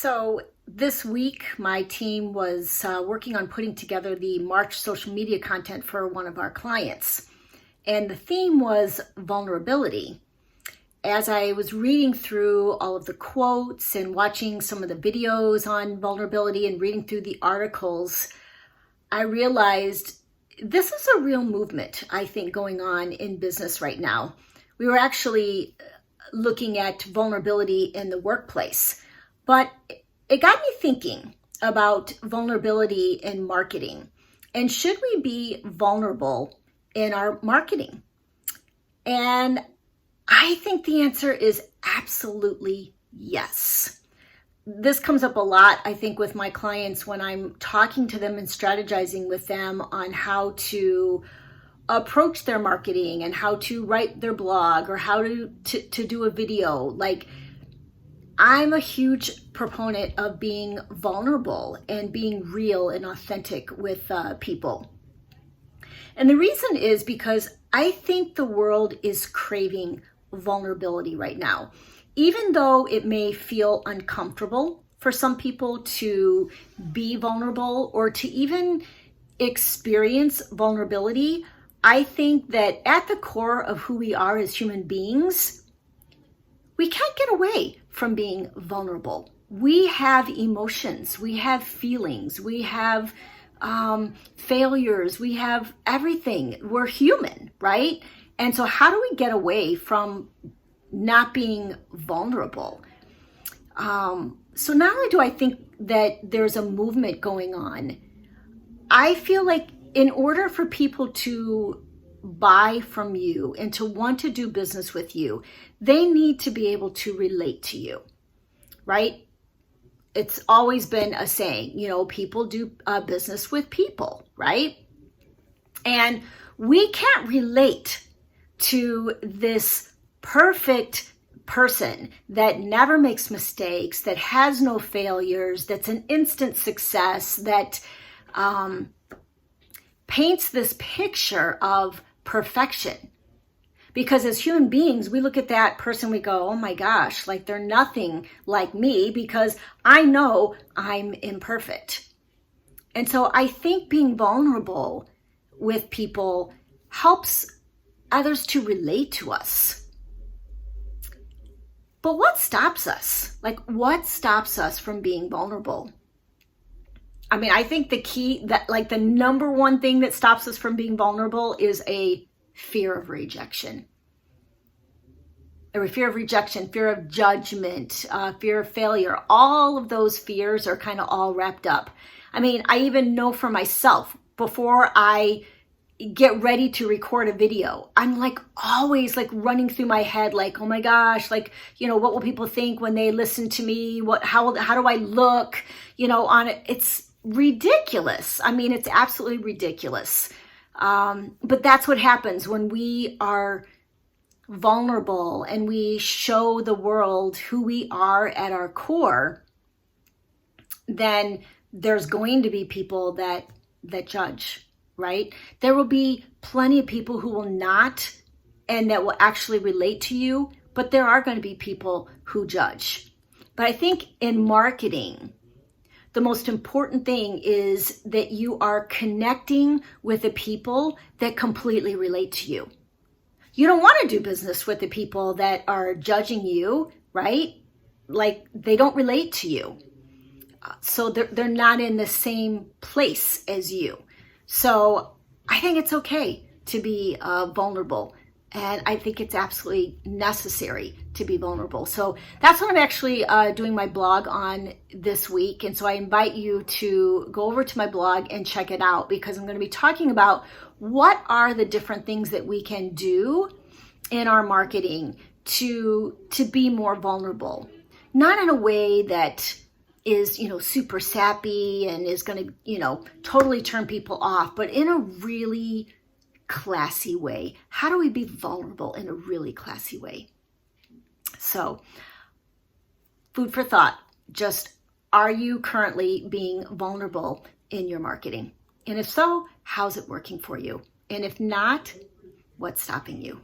So this week, my team was working on putting together the March social media content for one of our clients. And the theme was vulnerability. As I was reading through all of the quotes and watching some of the videos on vulnerability and reading through the articles, I realized this is a real movement, I think, going on in business right now. We were actually looking at vulnerability in the workplace, but it got me thinking about vulnerability in marketing. And should we be vulnerable in our marketing? And I think the answer is absolutely yes. This comes up a lot, I think, with my clients when I'm talking to them and strategizing with them on how to approach their marketing and how to write their blog or how to do a video. Like, I'm a huge proponent of being vulnerable and being real and authentic with people. And the reason is because I think the world is craving vulnerability right now. Even though it may feel uncomfortable for some people to be vulnerable or to even experience vulnerability, I think that at the core of who we are as human beings, we can't get away from being vulnerable. We have emotions, we have feelings, we have failures, we have everything. We're human, right? And so how do we get away from not being vulnerable? So not only do I think that there's a movement going on, I feel like in order for people to buy from you and to want to do business with you, they need to be able to relate to you, right? It's always been a saying, people do business with people, right? And we can't relate to this perfect person that never makes mistakes, that has no failures, that's an instant success, that paints this picture of perfection. Because as human beings, we look at that person, we go, oh my gosh, like they're nothing like me because I know I'm imperfect. And so I think being vulnerable with people helps others to relate to us. But what stops us? What stops us from being vulnerable? I mean, I think the key, the number one thing that stops us from being vulnerable is a fear of rejection. Or fear of rejection, fear of judgment, fear of failure. All of those fears are kind of all wrapped up. I mean, I even know for myself, before I get ready to record a video, I'm always running through my head, oh my gosh, what will people think when they listen to me? How do I look, on it? It's ridiculous. I mean, it's absolutely ridiculous. But that's what happens when we are vulnerable and we show the world who we are at our core. Then there's going to be people that judge, right? There will be plenty of people who will not and that will actually relate to you, but there are going to be people who judge. But I think in marketing, the most important thing is that you are connecting with the people that completely relate to you. You don't want to do business with the people that are judging you, right? They don't relate to you. So they're not in the same place as you. So I think it's okay to be vulnerable. And I think it's absolutely necessary to be vulnerable. So that's what I'm actually doing my blog on this week. And so I invite you to go over to my blog and check it out, because I'm going to be talking about what are the different things that we can do in our marketing to be more vulnerable. Not in a way that is, super sappy and is going to, totally turn people off, but in a really classy way. How do we be vulnerable in a really classy way? So, food for thought. Just, are you currently being vulnerable in your marketing? And if so, how's it working for you? And if not, what's stopping you?